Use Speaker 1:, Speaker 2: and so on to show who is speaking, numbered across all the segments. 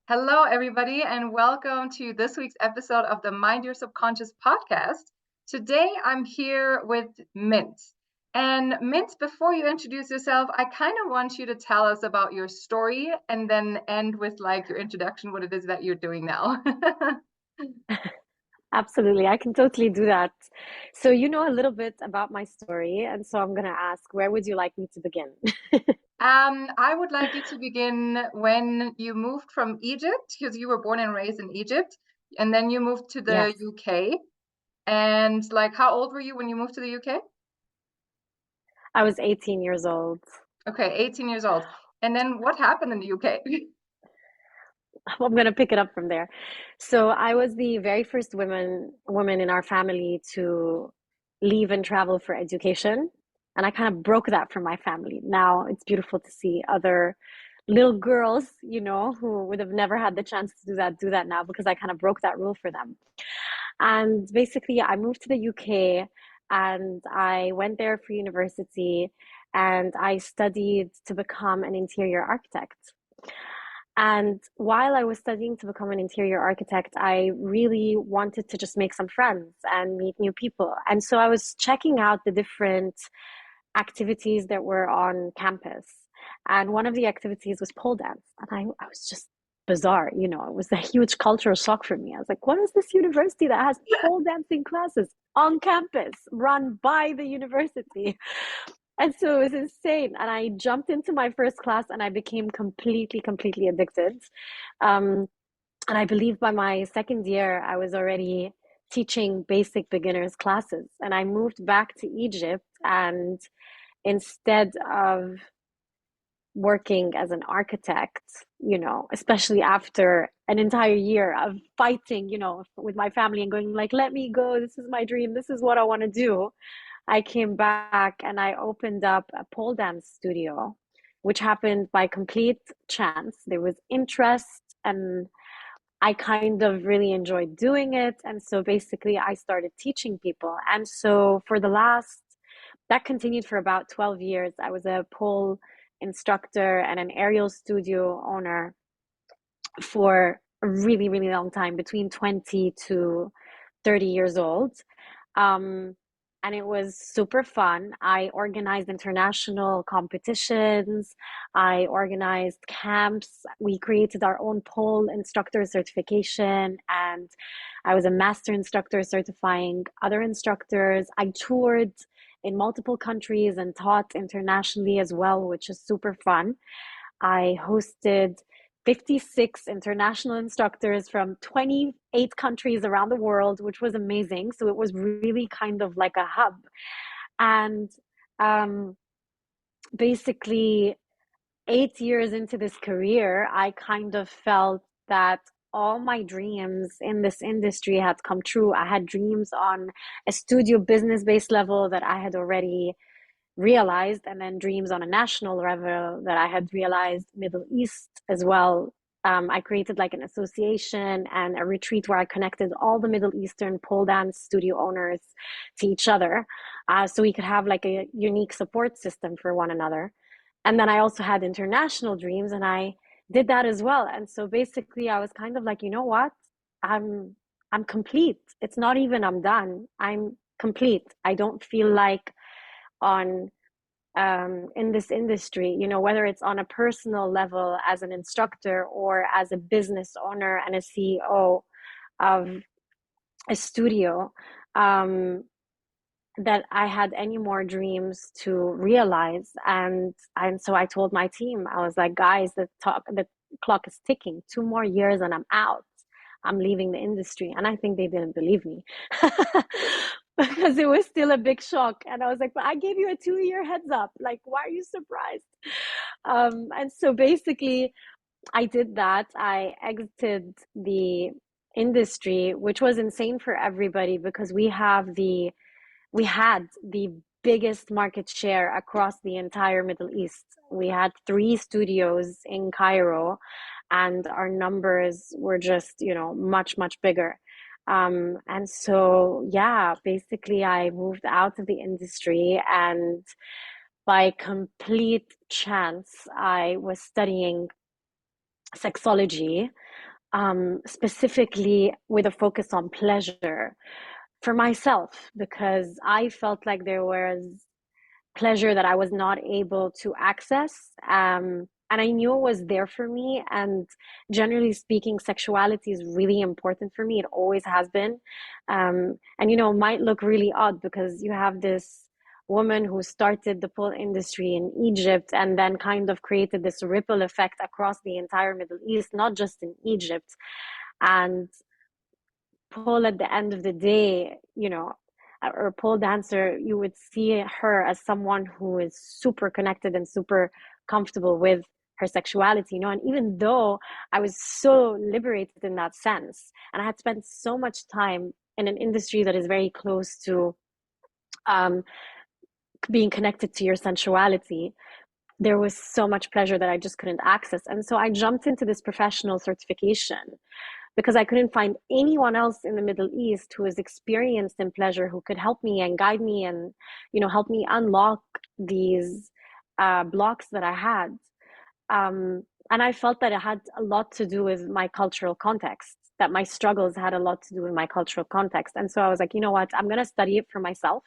Speaker 1: Hello, everybody, and welcome to this week's episode of the Mind Your Subconscious podcast. Today, I'm here with Mint. And Mint, before you introduce yourself, I kind of want you to tell us about your story and then end with like your introduction, what it is that you're doing now.
Speaker 2: Absolutely, I can totally do that. So you know a little bit about my story, and so I'm gonna ask, where would you like me to begin?
Speaker 1: I would like you to begin when you moved from Egypt, because you were born and raised in Egypt, and then you moved to the
Speaker 2: Yes,
Speaker 1: UK. And like, how old were you when you moved to the UK?
Speaker 2: I was 18 years old.
Speaker 1: Okay, 18 years old. And then what happened in the UK?
Speaker 2: I'm gonna pick it up from there. So I was the very first woman in our family to leave and travel for education, and I kind of broke that from my family. Now it's beautiful to see other little girls, who would have never had the chance to do that now because I kind of broke that rule for them. And basically, I moved to the UK and I went there for university and I studied to become an interior architect. And while I was studying to become an interior architect, I really wanted to just make some friends and meet new people. And so I was checking out the different activities that were on campus. And one of the activities was pole dance. And I was just bizarre, it was a huge cultural shock for me. I was like, what is this university that has pole dancing classes on campus run by the university? And so it was insane. And I jumped into my first class and I became completely addicted. Um, and I believe by my second year, I was already teaching basic beginners classes. And I moved back to Egypt. And instead of working as an architect, especially after an entire year of fighting, with my family and going like, let me go. This is my dream. This is what I want to do. I came back and I opened up a pole dance studio, which happened by complete chance. There was interest and I kind of really enjoyed doing it. And so basically, I started teaching people. And so that continued for about 12 years. I was a pole instructor and an aerial studio owner for a really long time, between 20 to 30 years old. Um, and it was super fun. I organized international competitions. I organized camps. We created our own pole instructor certification, and I was a master instructor certifying other instructors. I toured in multiple countries and taught internationally as well, which is super fun. I hosted 56 international instructors from 28 countries around the world, which was amazing. So it was really kind of like a hub. And um, basically, 8 years into this career, I kind of felt that all my dreams in this industry had come true. I had dreams on a studio business based level that I had already realized, and then dreams on a national level that I had realized, Middle East as well. I created like an association and a retreat where I connected all the Middle Eastern pole dance studio owners to each other, so we could have like a unique support system for one another. And then I also had international dreams, and I did that as well. And so basically, I was kind of like, you know what? I'm I'm complete. It's not even I'm done. I'm complete. I don't feel like on in this industry, whether it's on a personal level as an instructor or as a business owner and a CEO of a studio, um, that I had any more dreams to realize. And so I told my team, I was like, guys, the clock is ticking. 2 more years and I'm out. I'm leaving the industry. And I think they didn't believe me because it was still a big shock. And I was like, but I gave you a 2 year heads up. Like, why are you surprised? And so basically, I did that. I exited the industry, which was insane for everybody because we had the biggest market share across the entire Middle East. We had 3 studios in Cairo, and our numbers were just, much bigger. And so, yeah, basically, I moved out of the industry, and by complete chance, I was studying Sexology, specifically with a focus on pleasure for myself, because I felt like there was pleasure that I was not able to access. And I knew it was there for me. And generally speaking, sexuality is really important for me. It always has been. And, might look really odd because you have this woman who started the pole industry in Egypt and then kind of created this ripple effect across the entire Middle East, not just in Egypt. And pole at the end of the day, or pole dancer, you would see her as someone who is super connected and super comfortable with her sexuality, and even though I was so liberated in that sense, and I had spent so much time in an industry that is very close to um, being connected to your sensuality, there was so much pleasure that I just couldn't access. And so I jumped into this professional certification because I couldn't find anyone else in the Middle East who was experienced in pleasure, who could help me and guide me and, help me unlock these blocks that I had. And I felt that it had a lot to do with my cultural context, that my struggles had a lot to do with my cultural context. And so I was like, you know what, I'm going to study it for myself.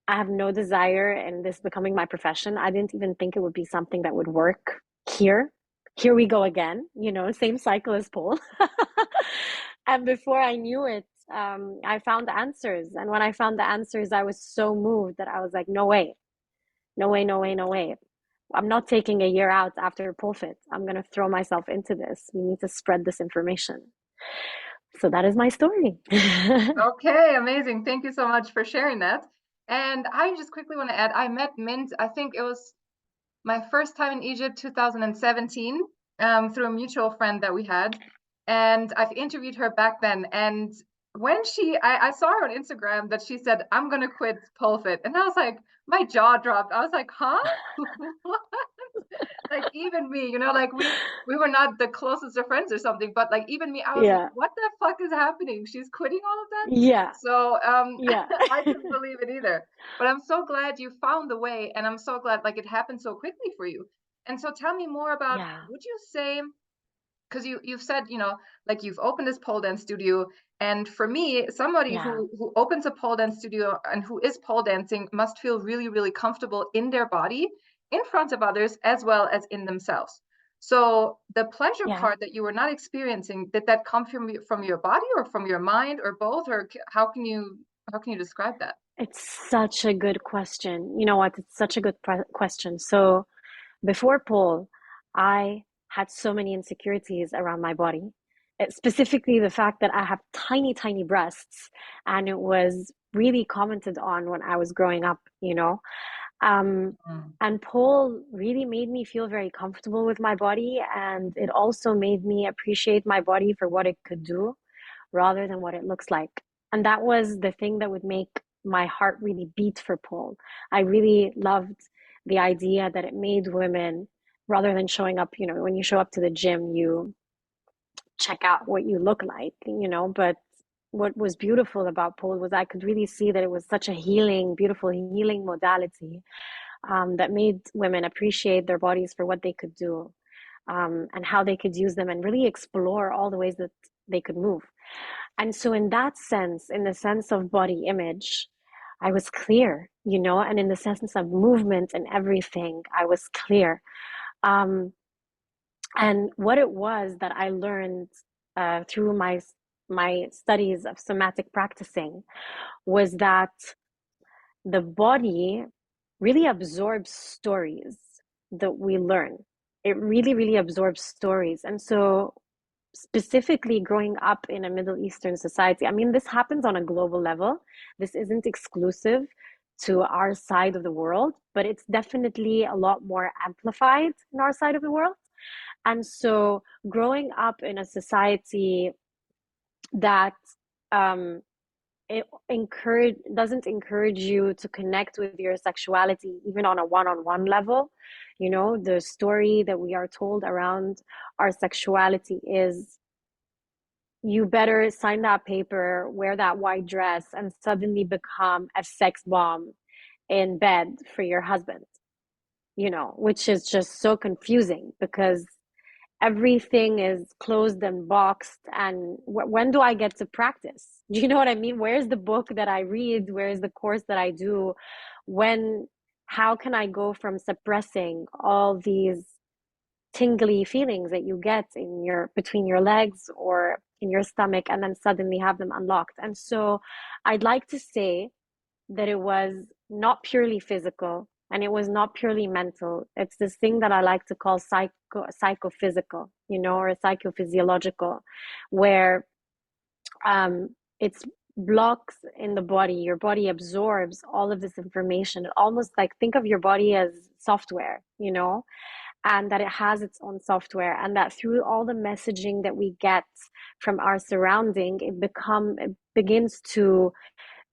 Speaker 2: I have no desire in this becoming my profession. I didn't even think it would be something that would work here. Here we go again, same cycle as Paul. And before I knew it, I found the answers. And when I found the answers, I was so moved that I was like, no way, no way, no way, no way. I'm not taking a year out after pole fit. I'm going to throw myself into this. We need to spread this information. So that is my story.
Speaker 1: Okay, amazing. Thank you so much for sharing that. And I just quickly want to add, I met Mint, I think it was my first time in Egypt, 2017, through a mutual friend that we had. And I've interviewed her back then. And when I saw her on Instagram that she said, I'm going to quit pole fit. And I was like, my jaw dropped. I was like, huh? What? Like even me, like we were not the closest of friends or something, but like even me, I was like,
Speaker 2: Yeah.
Speaker 1: what the fuck is happening? She's quitting all of that.
Speaker 2: Yeah.
Speaker 1: So
Speaker 2: Yeah.
Speaker 1: I couldn't believe it either. But I'm so glad you found the way, and I'm so glad like it happened so quickly for you. And so tell me more about,
Speaker 2: Yeah.
Speaker 1: would you say, because you've said, like you've opened this pole dance studio, and for me, somebody
Speaker 2: Yeah.
Speaker 1: who opens a pole dance studio and who is pole dancing must feel really, really comfortable in their body, in front of others, as well as in themselves. So the pleasure
Speaker 2: Yeah.
Speaker 1: part that you were not experiencing, did that come from your body or from your mind or both, or how can you describe that?
Speaker 2: It's such a good question. You know what? It's such a good question. So before pole, I had so many insecurities around my body. Specifically, the fact that I have tiny, tiny breasts, and it was really commented on when I was growing up. Um,
Speaker 1: Mm.
Speaker 2: and pole really made me feel very comfortable with my body, and it also made me appreciate my body for what it could do rather than what it looks like. And that was the thing that would make my heart really beat for pole. I really loved the idea that it made women, rather than showing up, when you show up to the gym, you check out what you look like. But what was beautiful about pole was I could really see that it was such a healing, beautiful healing modality, that made women appreciate their bodies for what they could do, and how they could use them and really explore all the ways that they could move. And so, in that sense, in the sense of body image, I was clear. And in the sense of movement and everything, I was clear. Um, and what it was that I learned through my studies of somatic practicing was that the body really absorbs stories that we learn. It really, really absorbs stories. And so, specifically growing up in a Middle Eastern society, I mean, this happens on a global level. This isn't exclusive to our side of the world, but it's definitely a lot more amplified in our side of the world. And so, growing up in a society that um, it doesn't encourage you to connect with your sexuality even on a one-on-one level. The story that we are told around our sexuality is you better sign that paper, wear that white dress, and suddenly become a sex bomb in bed for your husband, which is just so confusing because everything is closed and boxed, and when do I get to practice? Do you know what I mean? Where's the book that I read? Where's the course that I do? When, how can I go from suppressing all these tingly feelings that you get in your between your legs or in your stomach, and then suddenly have them unlocked? And so I'd like to say that it was not purely physical and it was not purely mental. It's this thing that I like to call psychophysical, or psychophysiological, where it's blocks in the body. Your body absorbs all of this information. Almost like, think of your body as software, and that it has its own software, and that through all the messaging that we get from our surrounding, it begins to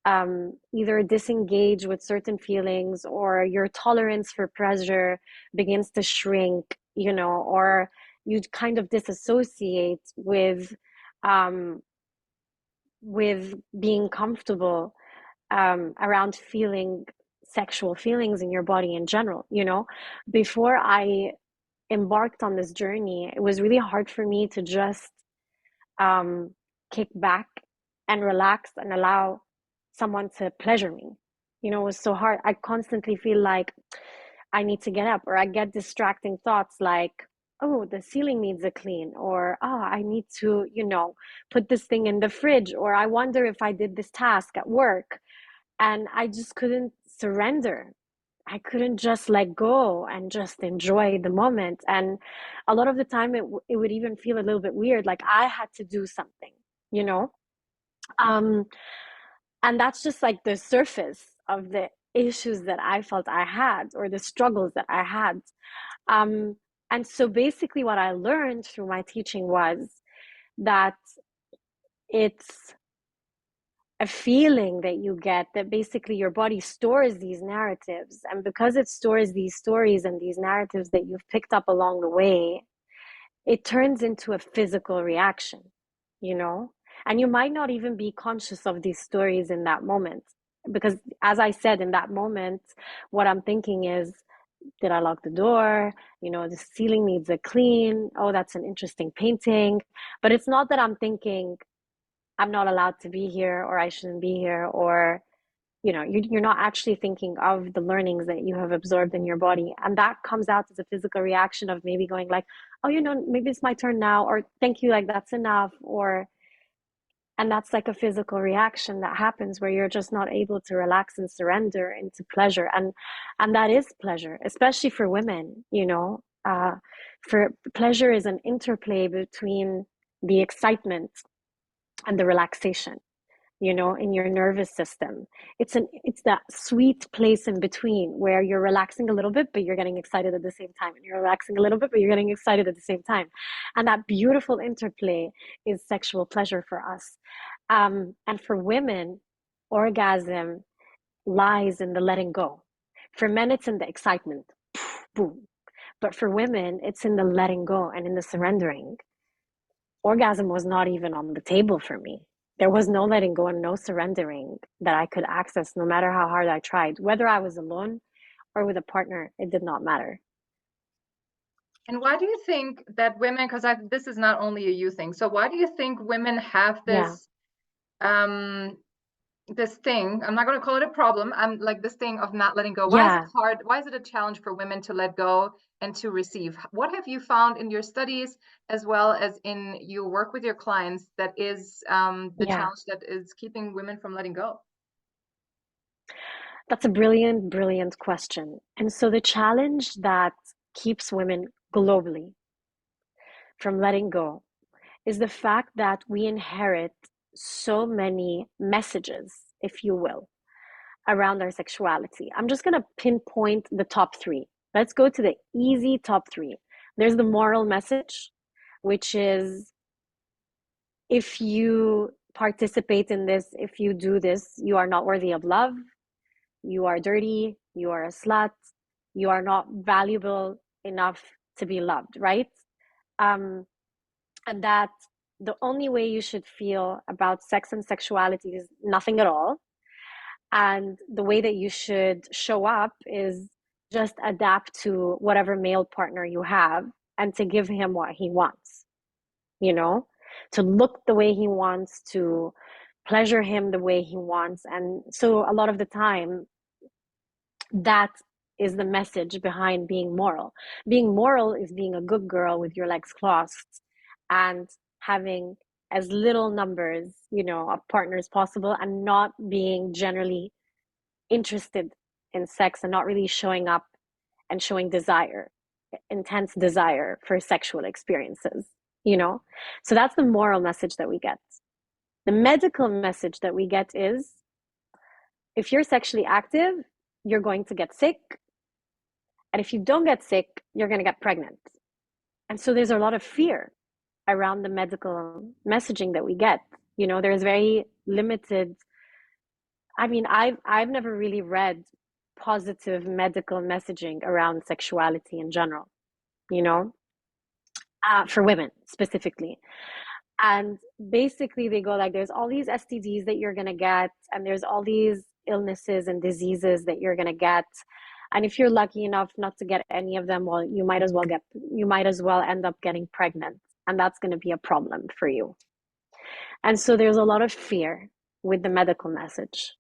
Speaker 2: either disengage with certain feelings, or your tolerance for pleasure begins to shrink, or you kind of disassociate um, with being comfortable around feeling sexual feelings in your body in general. Before I embarked on this journey, it was really hard for me to just um, kick back and relax and allow someone to pleasure me. It was so hard. I constantly feel like I need to get up, or I get distracting thoughts like, oh, the ceiling needs a clean, or oh, I need to, put this thing in the fridge, or I wonder if I did this task at work. And I just couldn't surrender. I couldn't just let go and just enjoy the moment. And a lot of the time, it would even feel a little bit weird, like I had to do something, you know? Um, and that's just like the surface of the issues that I felt I had, or the struggles that I had. Um, and so basically, what I learned through my teaching was that it's a feeling that you get, that basically your body stores these narratives. And because it stores these stories and these narratives that you've picked up along the way, it turns into a physical reaction, you know? And you might not even be conscious of these stories in that moment. Because, as I said, in that moment, what I'm thinking is, did I lock the door? The ceiling needs a clean. Oh, that's an interesting painting. But it's not that I'm thinking, I'm not allowed to be here, or I shouldn't be here, or you're not actually thinking of the learnings that you have absorbed in your body. And that comes out as a physical reaction of maybe going like, oh, maybe it's my turn now, or thank you, like that's enough, or and that's like a physical reaction that happens where you're just not able to relax and surrender into pleasure. And that is pleasure, especially for women. For pleasure is an interplay between the excitement and the relaxation, in your nervous system. It's that sweet place in between where you're relaxing a little bit, but you're getting excited at the same time. And you're relaxing a little bit, but you're getting excited at the same time. And that beautiful interplay is sexual pleasure for us. And for women, orgasm lies in the letting go. For men, it's in the excitement. Boom. But for women, it's in the letting go and in the surrendering. Orgasm was not even on the table for me. There was no letting go and no surrendering that I could access, no matter how hard I tried. Whether I was alone or with a partner, it did not matter.
Speaker 1: And why do you think that women, because this is not only a you thing, so why do you think women have
Speaker 2: Yeah.
Speaker 1: um this thing, I'm not going to call it a problem, I'm like this thing of not letting go? Why is it
Speaker 2: Yeah.
Speaker 1: hard? Why is it a challenge for women to let go and to receive? What have you found in your studies as well as in your work with your clients that is the
Speaker 2: Yeah.
Speaker 1: challenge that is keeping women from letting go?
Speaker 2: That's a brilliant, brilliant question. And so the challenge that keeps women globally from letting go is the fact that we inherit so many messages, if you will, around our sexuality. I'm just going to pinpoint the top three. Let's go to the easy top three. There's the moral message, which is, if you participate in this, if you do this, you are not worthy of love. You are dirty. You are a slut. You are not valuable enough to be loved, right? Um, and that the only way you should feel about sex and sexuality is nothing at all. And the way that you should show up is just adapt to whatever male partner you have. and to give him what he wants, you know, to look the way he wants, to pleasure him the way he wants. And so a lot of the time, that is the message behind being moral. Being moral is being a good girl with your legs crossed and having as little numbers, of partners possible, and not being generally interested in sex and not really showing up and showing desire, intense desire for sexual experiences, you know? So that's the moral message that we get. The medical message that we get is if you're sexually active, you're going to get sick. And if you don't get sick, you're going to get pregnant. And so there's a lot of fear around the medical messaging that we get. There's very limited. I mean, I've never really read positive medical messaging around sexuality in general, you know, for women specifically. And basically, they go like, there's all these STDs that you're going to get, and there's all these illnesses and diseases that you're going to get. And if you're lucky enough not to get any of them, well, you might as well end up getting pregnant. And that's going to be a problem for you. And so there's a lot of fear with the medical message.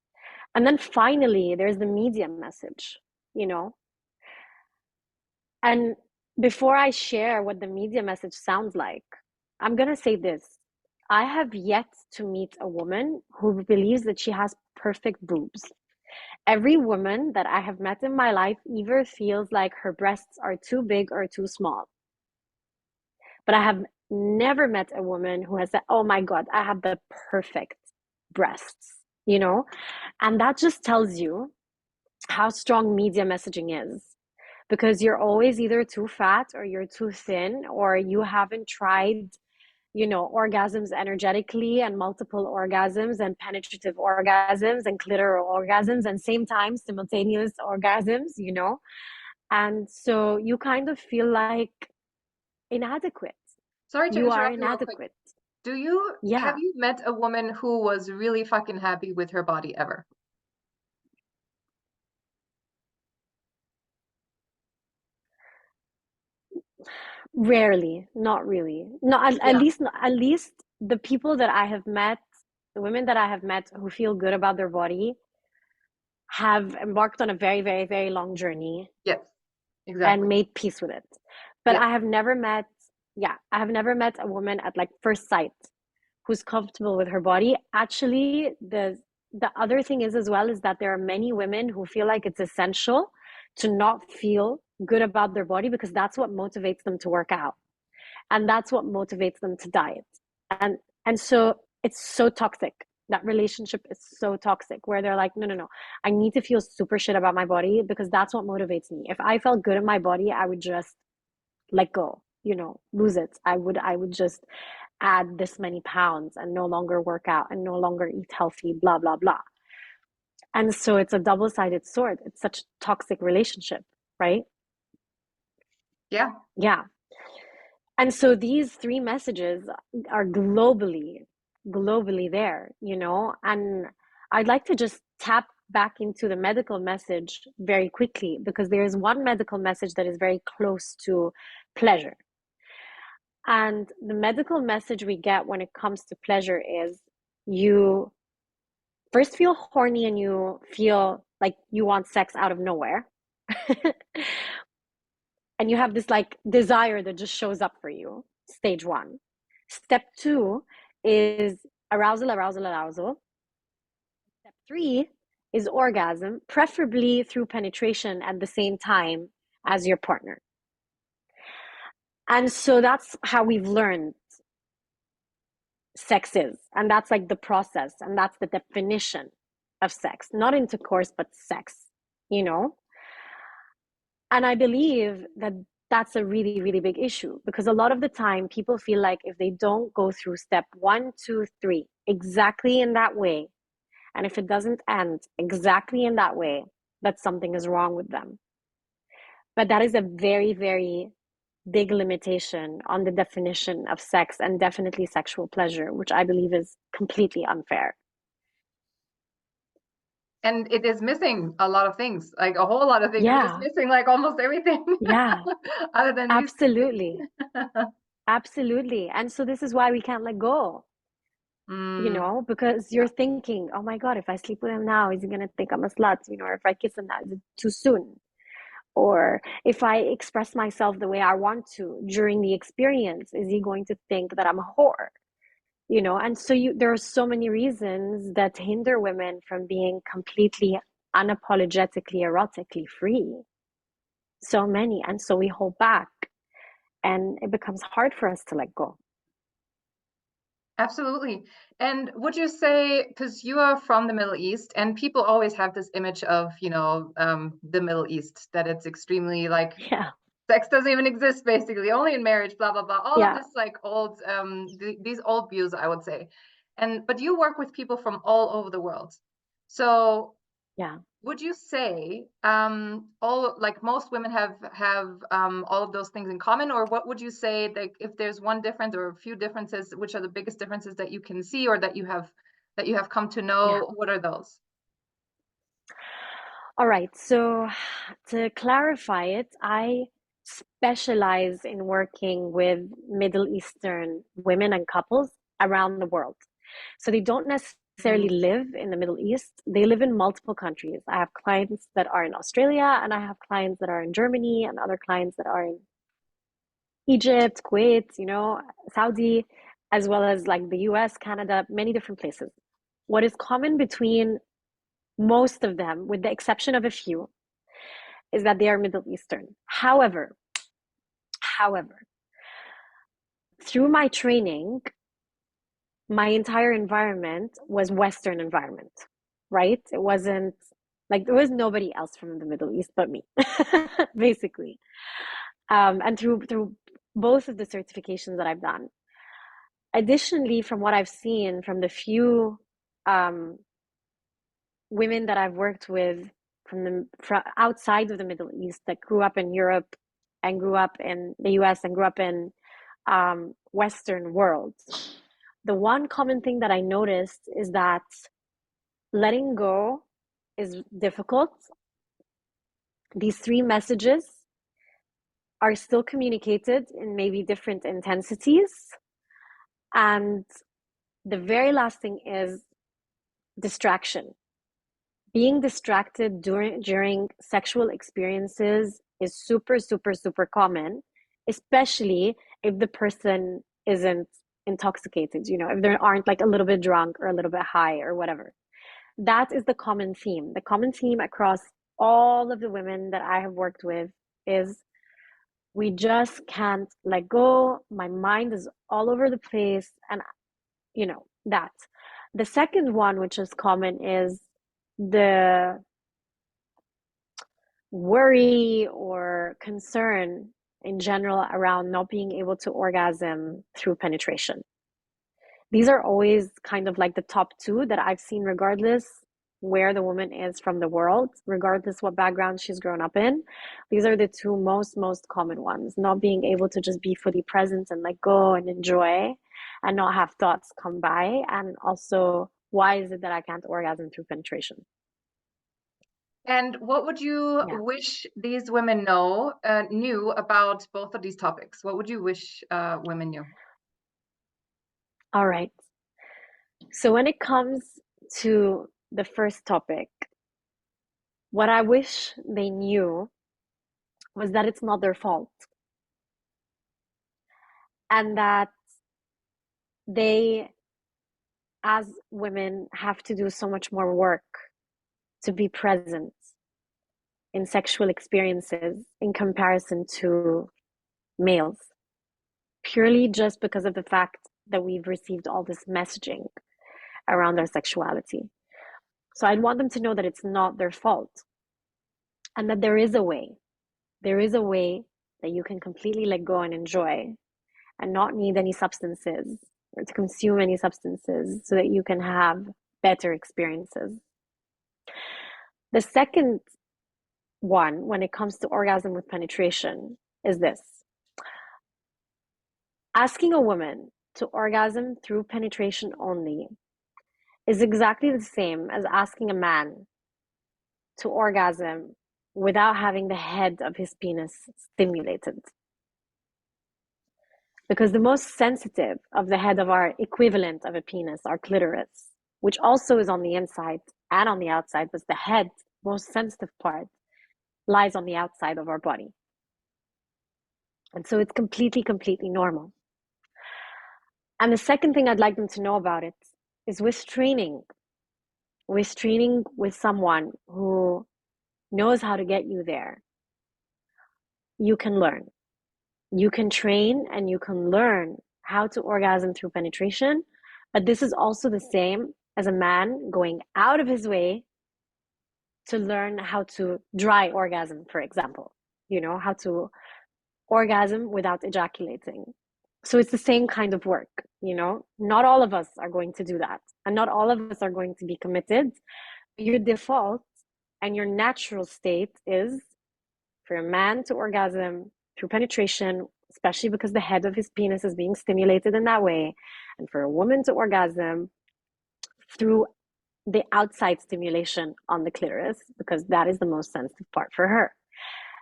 Speaker 2: And then finally, there's the media message, you know. And before I share what the media message sounds like, I'm going to say this. I have yet to meet a woman who believes that she has perfect boobs. Every woman that I have met in my life either feels like her breasts are too big or too small. But I have never met a woman who has said, oh my God, I have the perfect breasts, you know? And that just tells you how strong media messaging is. Because you're always either too fat or you're too thin, or you haven't tried, orgasms energetically and multiple orgasms and penetrative orgasms and clitoral orgasms and same time simultaneous orgasms, And so you kind of feel like inadequate.
Speaker 1: Sorry to
Speaker 2: You are
Speaker 1: interrupt you real quick.
Speaker 2: inadequate.
Speaker 1: Have
Speaker 2: Yeah,
Speaker 1: you met a woman who was really fucking happy with her body ever?
Speaker 2: rarely, not really. No, at
Speaker 1: Yeah.
Speaker 2: least the people that I have met, the women that I have met who feel good about their body have embarked on a very, very, very long journey
Speaker 1: Yes,
Speaker 2: and
Speaker 1: exactly.
Speaker 2: made peace with it. But
Speaker 1: Yes.
Speaker 2: I have never met a woman at like first sight who's comfortable with her body. Actually, the other thing is as well is that there are many women who feel like it's essential to not feel good about their body because that's what motivates them to work out. And that's what motivates them to diet. And so it's so toxic. That relationship is so toxic where they're like, no, no, no, I need to feel super shit about my body because that's what motivates me. If I felt good in my body, I would just let go, lose it. I would just add this many pounds and no longer work out and no longer eat healthy, blah, blah, blah. And so it's a double-sided sword. It's such a toxic relationship, right?
Speaker 1: Yeah.
Speaker 2: Yeah. And so these three messages are globally there, and I'd like to just tap back into the medical message very quickly because there is one medical message that is very close to pleasure. And the medical message we get when it comes to pleasure is you first feel horny and you feel like you want sex out of nowhere. And you have this like desire that just shows up for you. Stage one. Step two is arousal, arousal, arousal. Step three is orgasm, preferably through penetration at the same time as your partner. And so that's how we've learned sex is. And that's like the process. And that's the definition of sex. Not intercourse, but sex, you know? And I believe that that's a really, really big issue because a lot of the time people feel like if they don't go through step one, two, three, exactly in that way, and if it doesn't end exactly in that way, that something is wrong with them. But that is a very, very big limitation on the definition of sex and definitely sexual pleasure, which I believe is completely unfair.
Speaker 1: And it is missing a lot of things, like a whole lot of things. It is
Speaker 2: Yeah,
Speaker 1: missing like almost everything
Speaker 2: yeah,
Speaker 1: other than these two
Speaker 2: absolutely.
Speaker 1: things.
Speaker 2: Absolutely. And so this is why we can't let go,
Speaker 1: Mm,
Speaker 2: because
Speaker 1: yeah.
Speaker 2: you're thinking, oh my God, if I sleep with him now, is he gonna think I'm a slut? Or if I kiss him now, is it too soon? Or if I express myself the way I want to during the experience, is he going to think that I'm a whore? And so there are so many reasons that hinder women from being completely unapologetically erotically free. So many. And so we hold back and it becomes hard for us to let go.
Speaker 1: Absolutely. And would you say, because you are from the Middle East, and people always have this image of, the Middle East, that it's extremely like
Speaker 2: Yeah.
Speaker 1: sex doesn't even exist, basically, only in marriage, blah, blah, blah. All of
Speaker 2: Yeah.
Speaker 1: this like old, these old views, I would say. But you work with people from all over the world. So
Speaker 2: Yeah.
Speaker 1: would you say all like most women have all of those things in common, or what would you say like if there's one difference or a few differences, which are the biggest differences that you can see or that you have come to
Speaker 2: Yeah.
Speaker 1: know? What are those?
Speaker 2: All right. So to clarify it, I specialize in working with Middle Eastern women and couples around the world. So they don't necessarily
Speaker 1: Mm,
Speaker 2: live in the Middle East. They live in multiple countries. I have clients that are in Australia, and I have clients that are in Germany, and other clients that are in Egypt, Kuwait, Saudi, as well as like the US, Canada, many different places. What is common between most of them, with the exception of a few, is that they are Middle Eastern. However, through my training, my entire environment was Western environment, right? It wasn't like there was nobody else from the Middle East but me, basically. And through both of the certifications that I've done. Additionally, from what I've seen from the few um, women that I've worked with from outside of the Middle East that grew up in Europe and grew up in the US and grew up in Western worlds, the one common thing that I noticed is that letting go is difficult. These three messages are still communicated in maybe different intensities. And the very last thing is distraction. Being distracted during sexual experiences is super, super, super common, especially if the person isn't intoxicated, if they aren't like a little bit drunk or a little bit high or whatever. That is the common theme. The common theme across all of the women that I have worked with is we just can't let go. My mind is all over the place. And, that. The second one, which is common, is the worry or concern in general around not being able to orgasm through penetration. These are always kind of like the top two that I've seen, regardless where the woman is from the world, regardless what background she's grown up in. These are the two most common ones. Not being able to just be fully present and let go and enjoy and not have thoughts come by. And also, why is it that I can't orgasm through penetration?
Speaker 1: and what would you
Speaker 2: Yeah.
Speaker 1: wish these women knew about both of these topics? What would you wish women knew?
Speaker 2: All right. So when it comes to the first topic, what I wish they knew was that it's not their fault and that they, as women, have to do so much more work to be present in sexual experiences in comparison to males, purely just because of the fact that we've received all this messaging around their sexuality. So I'd want them to know that it's not their fault and that there is a way. There is a way that you can completely let go and enjoy and not need any substances or to consume any substances so that you can have better experiences. The second one, when it comes to orgasm with penetration, is this: asking a woman to orgasm through penetration only is exactly the same as asking a man to orgasm without having the head of his penis stimulated. Because the most sensitive of the head of our equivalent of a penis, our clitoris, which also is on the inside and on the outside, but the head, most sensitive part, lies on the outside of our body. And so it's completely, completely normal. And the second thing I'd like them to know about it is with training with someone who knows how to get you there, you can learn. You can train and you can learn how to orgasm through penetration. But this is also the same as a man going out of his way to learn how to dry orgasm, for example, how to orgasm without ejaculating. So it's the same kind of work, Not all of us are going to do that. And not all of us are going to be committed. Your default and your natural state is for a man to orgasm through penetration, especially because the head of his penis is being stimulated in that way, and for a woman to orgasm through the outside stimulation on the clitoris, because that is the most sensitive part for her.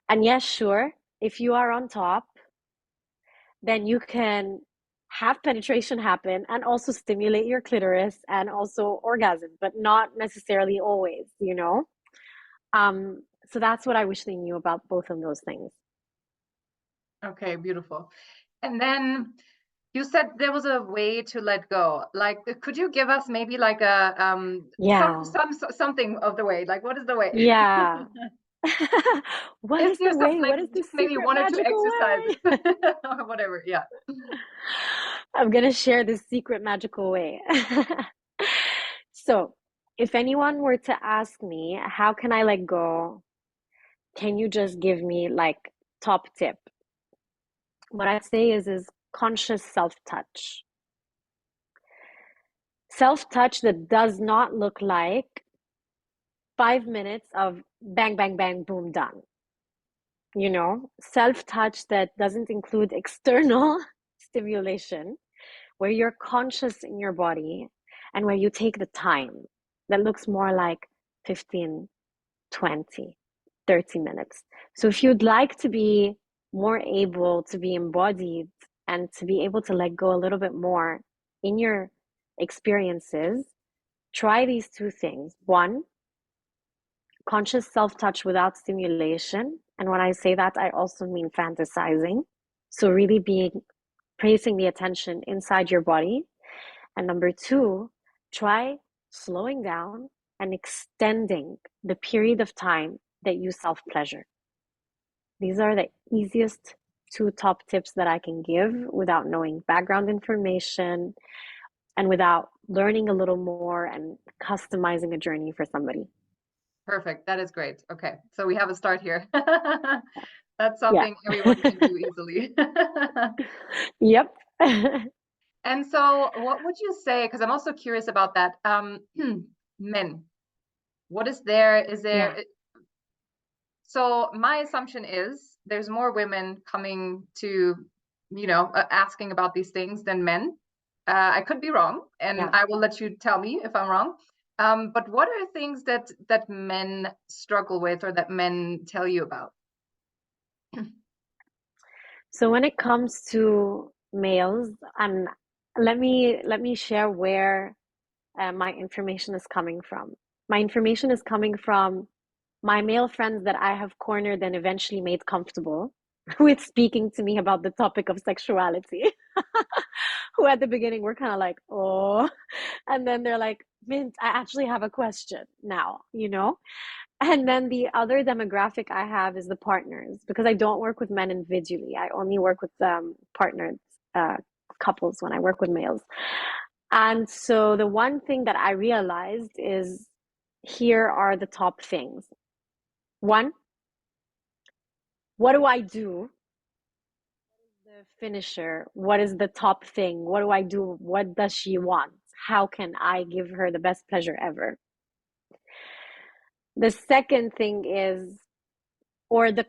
Speaker 2: And yes, sure, if you are on top, then you can have penetration happen and also stimulate your clitoris and also orgasm, but not necessarily always, So that's what I wish they knew about both of those things.
Speaker 1: Okay, beautiful. And then you said there was a way to let go. Like, could you give us maybe like a
Speaker 2: Yeah.
Speaker 1: something of the way? Like, what is the way?
Speaker 2: Yeah. What
Speaker 1: Is
Speaker 2: is
Speaker 1: there
Speaker 2: the
Speaker 1: some
Speaker 2: way?
Speaker 1: like
Speaker 2: What is the
Speaker 1: just maybe
Speaker 2: secret
Speaker 1: one or two
Speaker 2: magical
Speaker 1: exercises
Speaker 2: way?
Speaker 1: or whatever? Yeah.
Speaker 2: I'm going to share the secret magical way. So, if anyone were to ask me, how can I let go? Can you just give me like top tip? What I'd say is conscious self-touch. Self-touch that does not look like 5 minutes of bang, bang, bang, boom, done. Self-touch that doesn't include external stimulation, where you're conscious in your body and where you take the time that looks more like 15, 20, 30 minutes. So if you'd like to be more able to be embodied and to be able to let go a little bit more in your experiences, try these two things. One, conscious self-touch without stimulation. And when I say that, I also mean fantasizing. So really placing the attention inside your body. And number two, try slowing down and extending the period of time that you self-pleasure. These are the easiest two top tips that I can give without knowing background information and without learning a little more and customizing a journey for somebody.
Speaker 1: Perfect. That is great. Okay. So we have a start here. That's
Speaker 2: Yeah.
Speaker 1: something everyone can do easily.
Speaker 2: Yep.
Speaker 1: And so what would you say, because I'm also curious about that, men, what is there? Is
Speaker 2: Yeah.
Speaker 1: there, so my assumption is there's more women coming to, asking about these things than men. I could be wrong, and
Speaker 2: Yeah.
Speaker 1: I will let you tell me if I'm wrong. But what are things that men struggle with or that men tell you about?
Speaker 2: So when it comes to males, and let me share where my information is coming from. My information is coming from my male friends that I have cornered and eventually made comfortable with speaking to me about the topic of sexuality. Who at the beginning were kind of like, oh, and then they're like, Mint, I actually have a question now. And then the other demographic I have is the partners, because I don't work with men individually. I only work with partnered uh, couples when I work with males. And so the one thing that I realized is here are the top things. One, what do I do? The finisher, what is the top thing? What do I do? What does she want? How can I give her the best pleasure ever? The second thing is, or the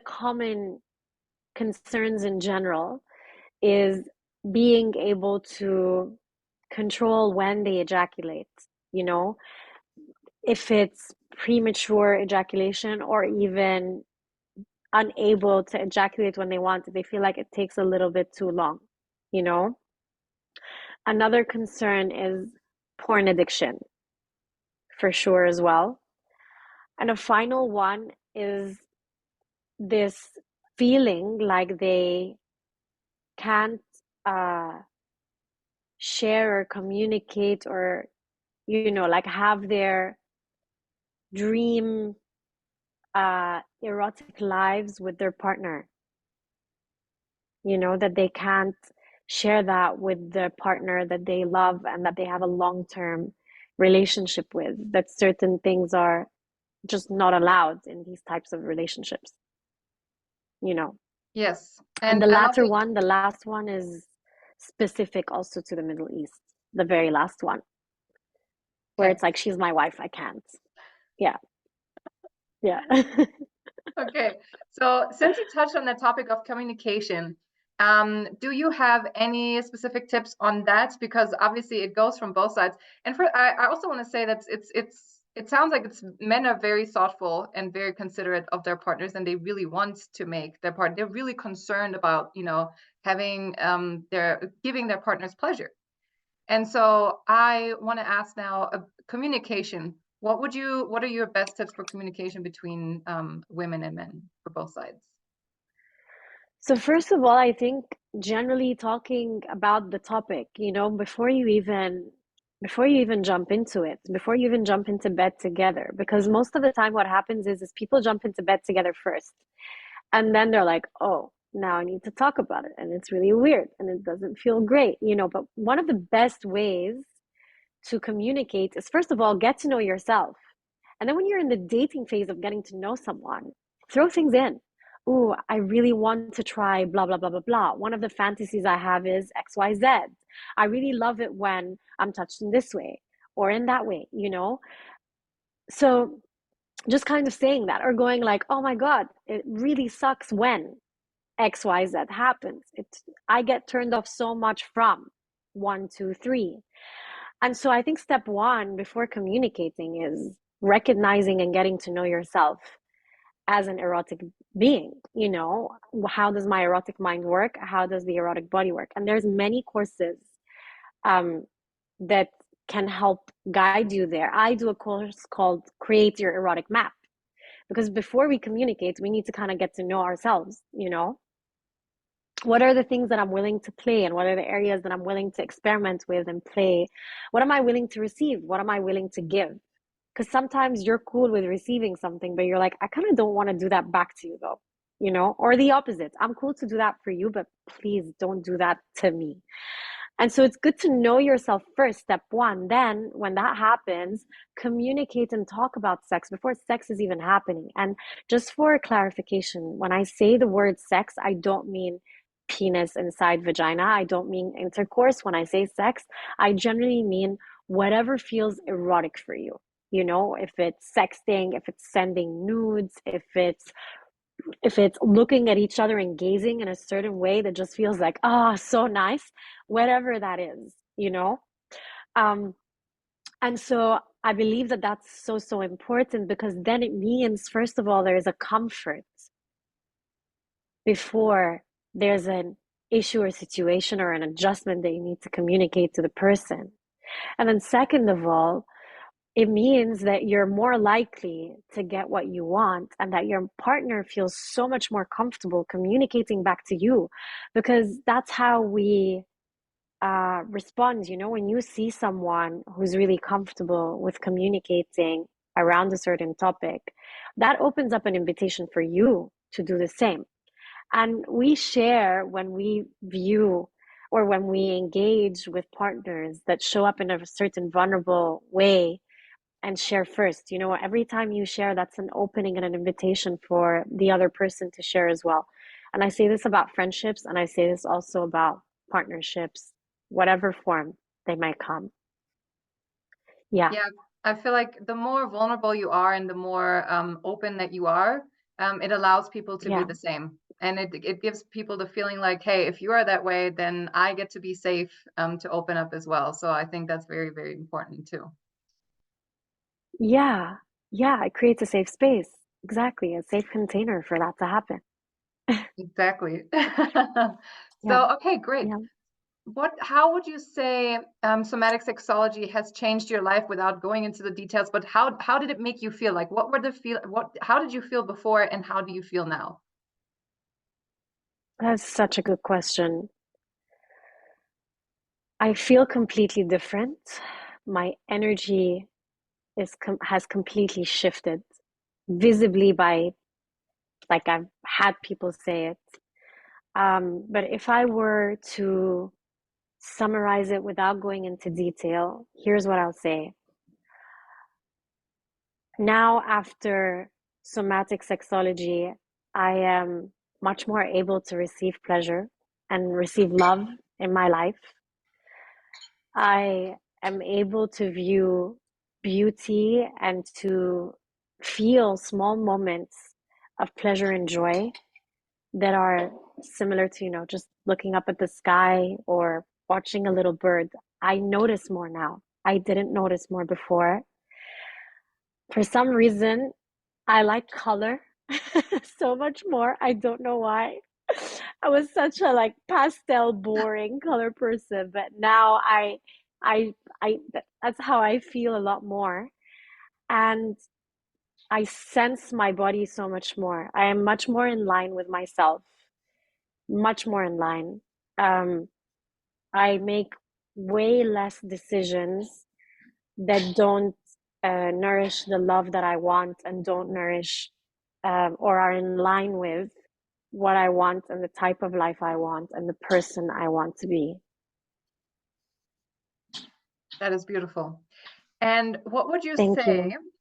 Speaker 2: common concerns in general, is being able to control when they ejaculate, you know, if it's premature ejaculation or even unable to ejaculate when they want it. They feel like it takes a little bit too long, you know? Another concern is porn addiction, for sure, as well. And a final one is this feeling like they can't uh, share or communicate or, like have their dream erotic lives with their partner, that they can't share that with the partner that they love and that they have a long-term relationship with, that certain things are just not allowed in these types of relationships, you know.
Speaker 1: Yes.
Speaker 2: And
Speaker 1: And I love that.
Speaker 2: the last one is specific also to the Middle East, the very last one, where
Speaker 1: Okay.
Speaker 2: it's like, she's my wife, I can't. Yeah, yeah.
Speaker 1: Okay. So since you touched on the topic of communication, do you have any specific tips on that? Because obviously it goes from both sides. And I also want to say that it sounds like men are very thoughtful and very considerate of their partners, and they really want to make their part. They're really concerned about, having their giving their partners pleasure. And so I want to ask now, communication. What are your best tips for communication between women and men for both sides?
Speaker 2: So first of all, I think generally talking about the topic, before you even jump into it, before you even jump into bed together, because most of the time what happens is people jump into bed together first, and then they're like, "Oh, now I need to talk about it." And it's really weird and it doesn't feel great. But one of the best ways to communicate is, first of all, get to know yourself. And then when you're in the dating phase of getting to know someone, throw things in. Ooh, I really want to try blah, blah, blah, blah, blah. One of the fantasies I have is XYZ. I really love it when I'm touched in this way or in that way. So just kind of saying that, or going like, oh my God, it really sucks when XYZ happens. I get turned off so much from one, two, three. And so I think step one before communicating is recognizing and getting to know yourself as an erotic being. How does my erotic mind work? How does the erotic body work? And there's many courses um, that can help guide you there. I do a course called Create Your Erotic Map, because before we communicate, we need to kind of get to know ourselves. What are the things that I'm willing to play, and what are the areas that I'm willing to experiment with and play? What am I willing to receive? What am I willing to give? Because sometimes you're cool with receiving something, but you're like, I kind of don't want to do that back to you though. Or the opposite. I'm cool to do that for you, but please don't do that to me. And so it's good to know yourself first, step one. Then, when that happens, communicate and talk about sex before sex is even happening. And just for clarification, when I say the word sex, I don't mean penis inside vagina. I don't mean intercourse. When I say sex, I generally mean whatever feels erotic for you. If it's sexting, if it's sending nudes, if it's looking at each other and gazing in a certain way that just feels like, so nice, whatever that is. Um, and so I believe that that's so, so important, because then it means, first of all, there is a comfort before there's an issue or situation or an adjustment that you need to communicate to the person. And then, second of all, it means that you're more likely to get what you want, and that your partner feels so much more comfortable communicating back to you, because that's how we respond. When you see someone who's really comfortable with communicating around a certain topic, that opens up an invitation for you to do the same. And we share when we view or when we engage with partners that show up in a certain vulnerable way and share first. Every time you share, that's an opening and an invitation for the other person to share as well. And I say this about friendships, and I say this also about partnerships, whatever form they might come. Yeah,
Speaker 1: Yeah, I feel like the more vulnerable you are and the more open that you are, it allows people to be
Speaker 2: yeah.
Speaker 1: the same. And it gives people the feeling like, hey, if you are that way, then I get to be safe to open up as well. So I think that's very, very important too.
Speaker 2: Yeah. yeah, it creates a safe space. Exactly, a safe container for that to happen.
Speaker 1: Exactly.
Speaker 2: Yeah,
Speaker 1: So, okay, great.
Speaker 2: yeah.
Speaker 1: How would you say somatic sexology has changed your life without going into the details, but how did it make you feel? Like how did you feel before and how do you feel now?
Speaker 2: That's such a good question. I feel completely different. My energy has completely shifted visibly by, like, I've had people say it. But if I were to summarize it without going into detail, here's what I'll say. Now, after somatic sexology, I am much more able to receive pleasure and receive love in my life. I am able to view beauty and to feel small moments of pleasure and joy that are similar to, just looking up at the sky or watching a little bird. I notice more now. I didn't notice more before. For some reason, I like color so much more. I don't know why. I was such a like pastel, boring color person, but now I, that's how I feel a lot more. And I sense my body so much more. I am much more in line with myself, much more in line. Um, I make way less decisions that don't nourish the love that I want and don't nourish or are in line with what I want and the type of life I want and the person I want to be.
Speaker 1: That is beautiful. And what would you
Speaker 2: Thank
Speaker 1: say
Speaker 2: you.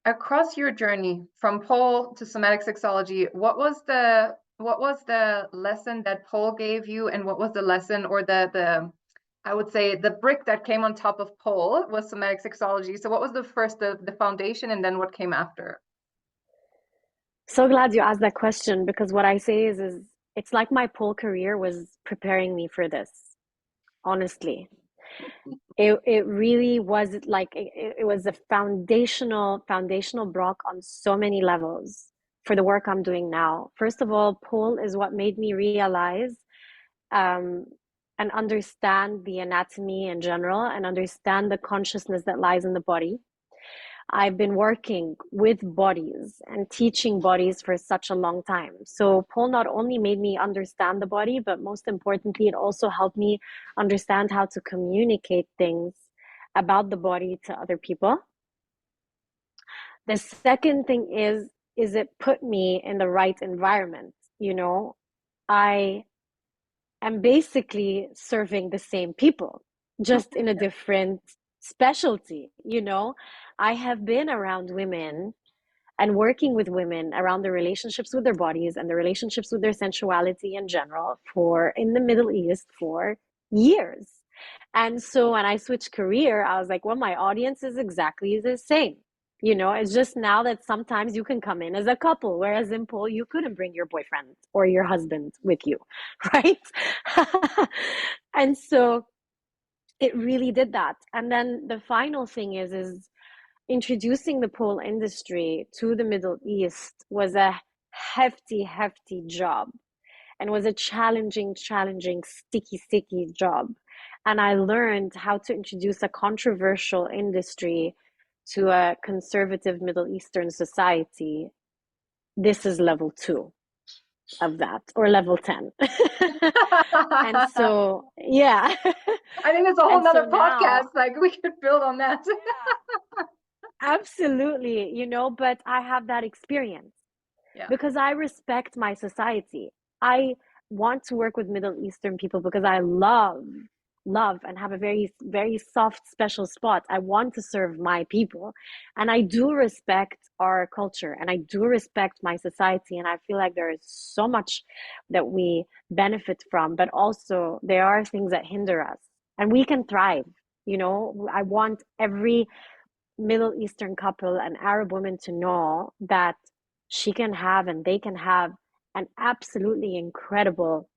Speaker 1: across your journey from pole to somatic sexology, what was the lesson that pole gave you, and what was the lesson or the I would say the brick that came on top of pole was somatic sexology. So what was the foundation, and then what came after?
Speaker 2: So glad you asked that question because what I say is it's like my pole career was preparing me for this, honestly. It really was like it was a foundational block on so many levels for the work I'm doing now. First of all, pole is what made me realize um, and understand the anatomy in general and understand the consciousness that lies in the body. I've been working with bodies and teaching bodies for such a long time. So pole not only made me understand the body, but most importantly, it also helped me understand how to communicate things about the body to other people. The second thing is it put me in the right environment. I am basically serving the same people, just in a different specialty. I have been around women and working with women around their relationships with their bodies and their relationships with their sensuality in general for in the Middle East for years. And so when I switched career, I was like, well, my audience is exactly the same. It's just now that sometimes you can come in as a couple, whereas in pole, you couldn't bring your boyfriend or your husband with you, right? And so it really did that. And then the final thing is introducing the pole industry to the Middle East was a hefty job and was a challenging, sticky job. And I learned how to introduce a controversial industry to a conservative Middle Eastern society. This is level two of that, or level 10. And
Speaker 1: I
Speaker 2: so, yeah.
Speaker 1: think it's a whole
Speaker 2: And so
Speaker 1: nother
Speaker 2: now,
Speaker 1: podcast. Like we could build on that.
Speaker 2: yeah, absolutely, but I have that experience
Speaker 1: Yeah.
Speaker 2: because I respect my society. I want to work with Middle Eastern people because I love and have a very very soft special spot. I want to serve my people and I do respect our culture and I do respect my society, and I feel like there is so much that we benefit from, but also there are things that hinder us and we can thrive. I want every Middle Eastern couple and Arab women to know that she can have and they can have an absolutely incredible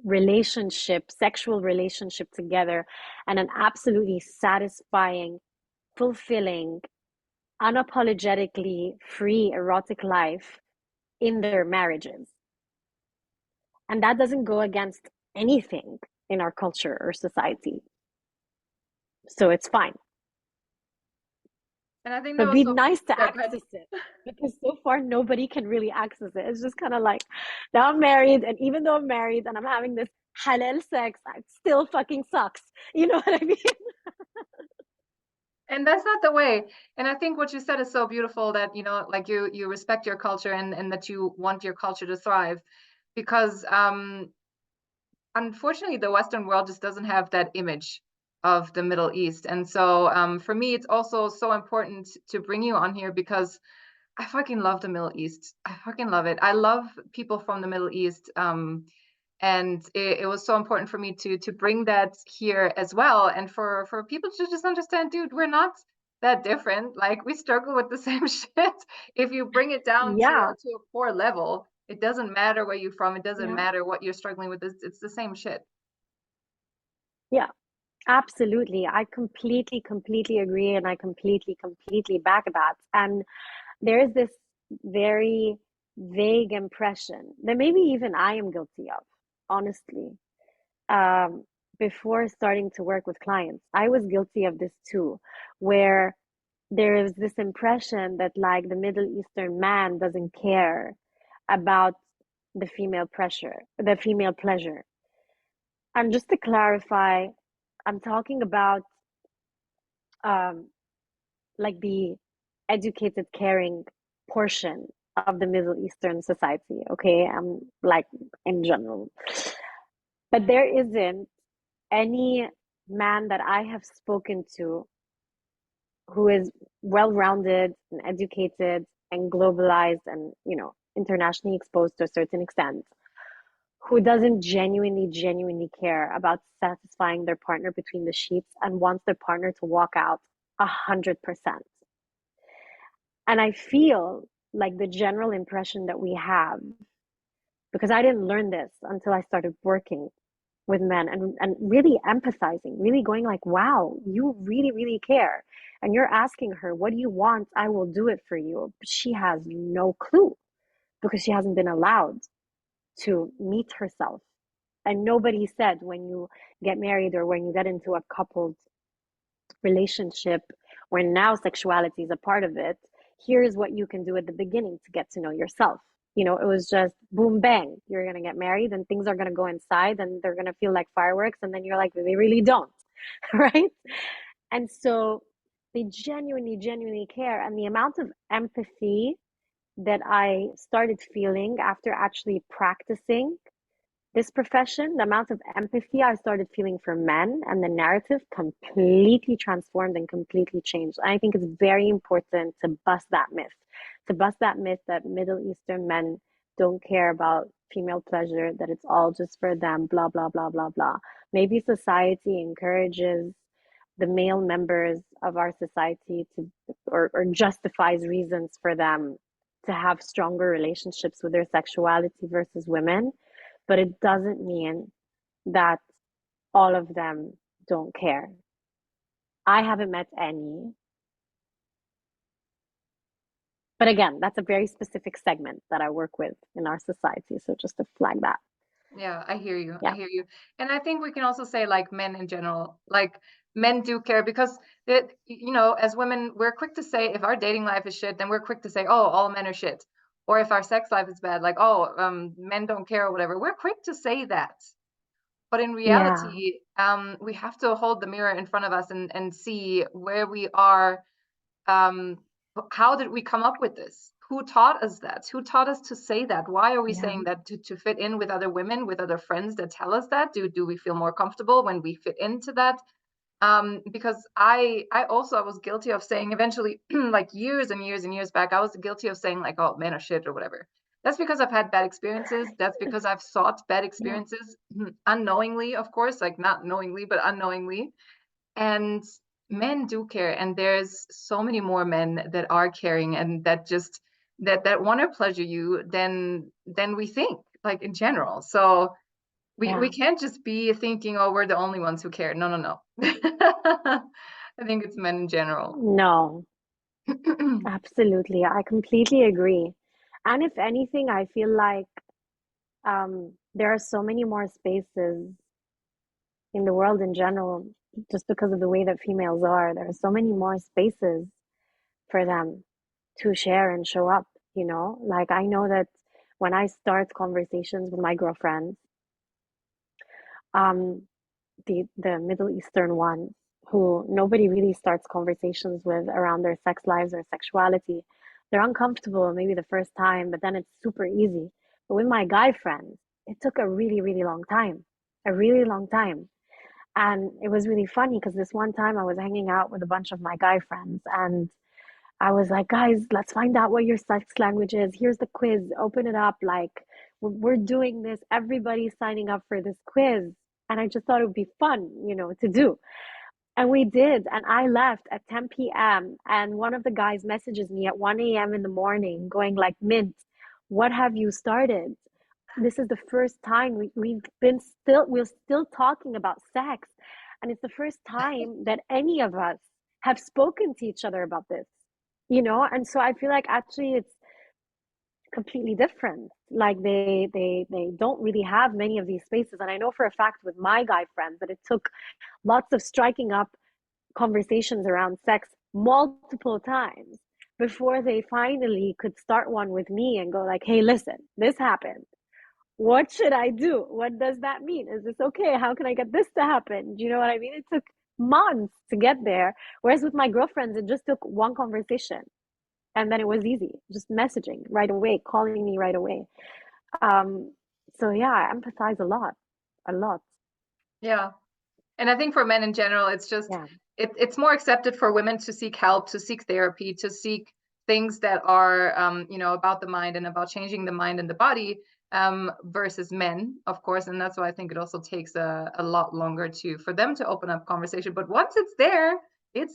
Speaker 2: relationship, sexual relationship together, and an absolutely satisfying, fulfilling, unapologetically free erotic life in their marriages. And that doesn't go against anything in our culture or society. So it's fine.
Speaker 1: And I think
Speaker 2: But
Speaker 1: that was
Speaker 2: it'd be
Speaker 1: so,
Speaker 2: nice to
Speaker 1: yeah, go ahead.
Speaker 2: access it because so far nobody can really access it. It's just kind of like now I'm married, and even though I'm married and I'm having this halal sex, it still fucking sucks. You know what I mean?
Speaker 1: And that's not the way. And I think what you said is so beautiful that, like you respect your culture and that you want your culture to thrive because unfortunately the Western world just doesn't have that image of the Middle East. And so for me, it's also so important to bring you on here because I fucking love the Middle East. I fucking love it. I love people from the Middle East. And it was so important for me to bring that here as well, and for people to just understand, dude, we're not that different. Like we struggle with the same shit. If you bring it down to
Speaker 2: Yeah,
Speaker 1: a core level, it doesn't matter where you're from. It doesn't
Speaker 2: yeah,
Speaker 1: matter what you're struggling with. It's the same shit.
Speaker 2: yeah, absolutely. I completely agree, and I completely back that. And there is this very vague impression that maybe even I am guilty of, honestly. Um, Before starting to work with clients, I was guilty of this too, where there is this impression that like the Middle Eastern man doesn't care about the female pleasure. And just to clarify, I'm talking about um, like the educated, caring portion of the Middle Eastern society, okay? Like in general. But there isn't any man that I have spoken to who is well-rounded and educated and globalized and, internationally exposed to a certain extent, who doesn't genuinely care about satisfying their partner between the sheets and wants their partner to walk out 100%. And I feel like the general impression that we have, because I didn't learn this until I started working with men and really empathizing, really going like, wow, you really care. And you're asking her, what do you want? I will do it for you. But she has no clue because she hasn't been allowed to meet herself. And nobody said when you get married or when you get into a coupled relationship where now sexuality is a part of it, here's what you can do at the beginning to get to know yourself. It was just boom, bang. You're going to get married and things are going to go inside and they're going to feel like fireworks. And then you're like, they really don't. Right. And so they genuinely care. And the amount of empathy that I started feeling after actually practicing this profession, the amount of empathy I started feeling for men and the narrative completely transformed and completely changed. I think it's very important to bust that myth that Middle Eastern men don't care about female pleasure, that it's all just for them, blah, blah, blah, blah, blah. Maybe society encourages the male members of our society to, or justifies reasons for them to have stronger relationships with their sexuality versus women, but it doesn't mean that all of them don't care. I haven't met any. But again, that's a very specific segment that I work with in our society. So just to flag that.
Speaker 1: Yeah, I hear you. I
Speaker 2: Yeah.
Speaker 1: hear you. And I think we can also say like men in general, like men do care because as women, we're quick to say if our dating life is shit, then we're quick to say, oh, all men are shit. Or if our sex life is bad, like, oh, men don't care or whatever. We're quick to say that. But in
Speaker 2: Yeah.
Speaker 1: reality, we have to hold the mirror in front of us and see where we are. um, how did we come up with this? Who taught us that? Who taught us to say that? Why are we
Speaker 2: Yeah.
Speaker 1: saying that to fit in with other women, with other friends that tell us that? Do we feel more comfortable when we fit into that? Because I was guilty of saying eventually, like years and years and years back, I was guilty of saying like, oh, men are shit or whatever. That's because I've had bad experiences. That's because I've sought bad
Speaker 2: Yeah.
Speaker 1: experiences unknowingly, of course, like not knowingly, but unknowingly. And men do care, and there's so many more men that are caring and that just that want to pleasure you than we think, like in general. So we
Speaker 2: Yeah.
Speaker 1: can't just be thinking, oh, we're the only ones who care. No, no, no. I think it's men in general.
Speaker 2: No. Absolutely. I completely agree. And if anything, I feel like there are so many more spaces in the world in general, just because of the way that females are. There are so many more spaces for them to share and show up, you know? Like I know that when I start conversations with my girlfriends, um, the Middle Eastern ones who nobody really starts conversations with around their sex lives or sexuality. They're uncomfortable maybe the first time, but then it's super easy. But with my guy friends, it took a really, really long time, a really long time. And it was really funny because this one time I was hanging out with a bunch of my guy friends and I was like, guys, let's find out what your sex language is. Here's the quiz. Open it up. Like, we're doing this. Everybody's signing up for this quiz. And I just thought it would be fun, you know, to do. And we did. And I left at 10 p.m. And one of the guys messages me at 1 a.m. in the morning, going like, Mint, what have you started? This is the first time we're still talking about sex. And it's the first time that any of us have spoken to each other about this, you know? And so I feel like actually it's completely different. Like they don't really have many of these spaces. And I know for a fact with my guy friends that it took lots of striking up conversations around sex multiple times before they finally could start one with me and go like, hey, listen, this happened. What should I do? What does that mean? Is this okay? How can I get this to happen? Do you know what I mean? It took months to get there. Whereas with my girlfriends, it just took one conversation and then it was easy, just messaging right away, calling me right away. Um, so yeah, I empathize a lot.
Speaker 1: Yeah. And I think for men in general, it's just
Speaker 2: Yeah,
Speaker 1: it's more accepted for women to seek help, to seek therapy, to seek things that are about the mind and about changing the mind and the body versus men, of course. And that's why I think it also takes a lot longer to for them to open up conversation. But once it's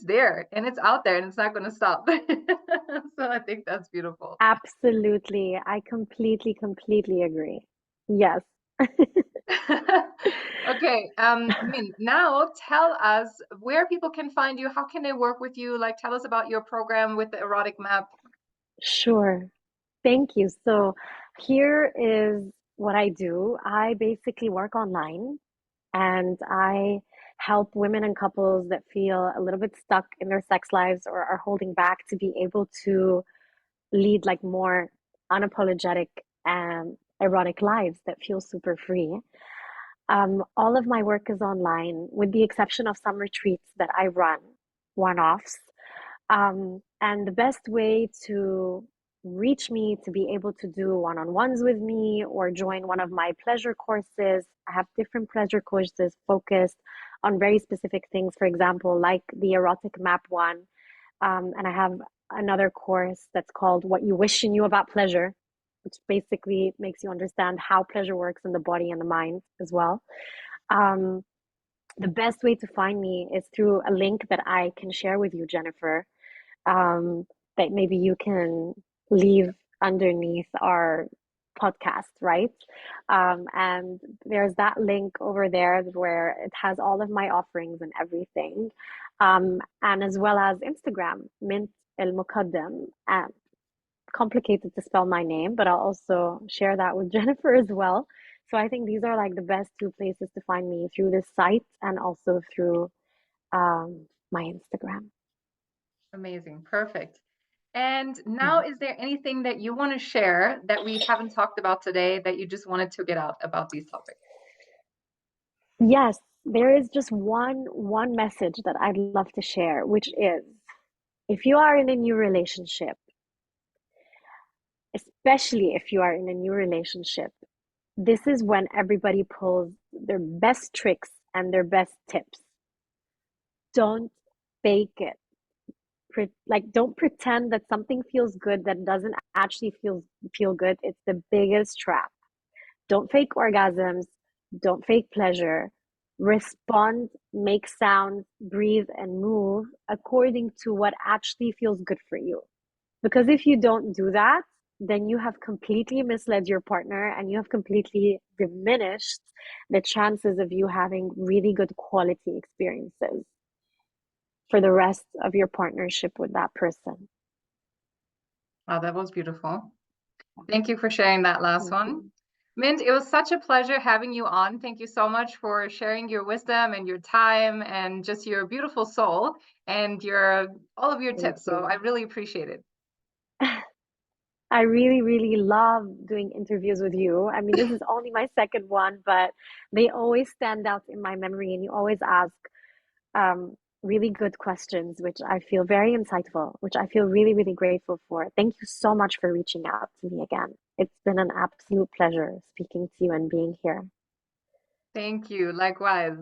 Speaker 1: there and it's out there and it's not going to stop. So I think that's beautiful.
Speaker 2: absolutely. I completely agree. Yes.
Speaker 1: Okay, Min, now tell us where people can find you. How can they work with you? Like, tell us about your program with the erotic map.
Speaker 2: Sure. Thank you. So here is what I do. I basically work online and I help women and couples that feel a little bit stuck in their sex lives or are holding back to be able to lead like more unapologetic and erotic lives that feel super free. All of my work is online, with the exception of some retreats that I run, one-offs. And the best way to reach me to be able to do one-on-ones with me or join one of my pleasure courses. I have different pleasure courses focused on very specific things, for example, like the erotic map one. And I have another course that's called What You Wish You Knew About Pleasure, which basically makes you understand how pleasure works in the body and the mind as well. Um, the best way to find me is through a link that I can share with you, Jennifer, um, that maybe you can leave underneath our podcast, right? And there's that link over there where it has all of my offerings and everything, and as well as Instagram, Mint Elmokadm. Complicated to spell my name, but I'll also share that with Jennifer as well. So I think these are like the best two places to find me through this site and also through my Instagram.
Speaker 1: Amazing, perfect. And now,
Speaker 2: Mhm.
Speaker 1: is there anything that you want to share that we haven't talked about today that you just wanted to get out about these topics?
Speaker 2: Yes, there is just one message that I'd love to share, which is if you are in a new relationship, especially if you are in a new relationship, this is when everybody pulls their best tricks and their best tips. Don't fake it. Like don't pretend that something feels good that doesn't actually feel good. It's the biggest trap. Don't fake orgasms. Don't fake pleasure. Respond, make sounds, breathe, and move according to what actually feels good for you. Because if you don't do that, then you have completely misled your partner and you have completely diminished the chances of you having really good quality experiences for the rest of your partnership with that person.
Speaker 1: Wow, that was beautiful. Thank you for sharing that last
Speaker 2: Thank
Speaker 1: one.
Speaker 2: you.
Speaker 1: Mint, it was such a pleasure having you on. Thank you so much for sharing your wisdom and your time and just your beautiful soul and your all of your
Speaker 2: Thank
Speaker 1: tips. So I
Speaker 2: you.
Speaker 1: really appreciate it.
Speaker 2: I really, really love doing interviews with you. I mean, this is only my second one, but they always stand out in my memory, and you always ask really good questions, which I feel very insightful, which I feel really, really grateful for. Thank you so much for reaching out to me again. It's been an absolute pleasure speaking to you and being here.
Speaker 1: Thank you. Likewise.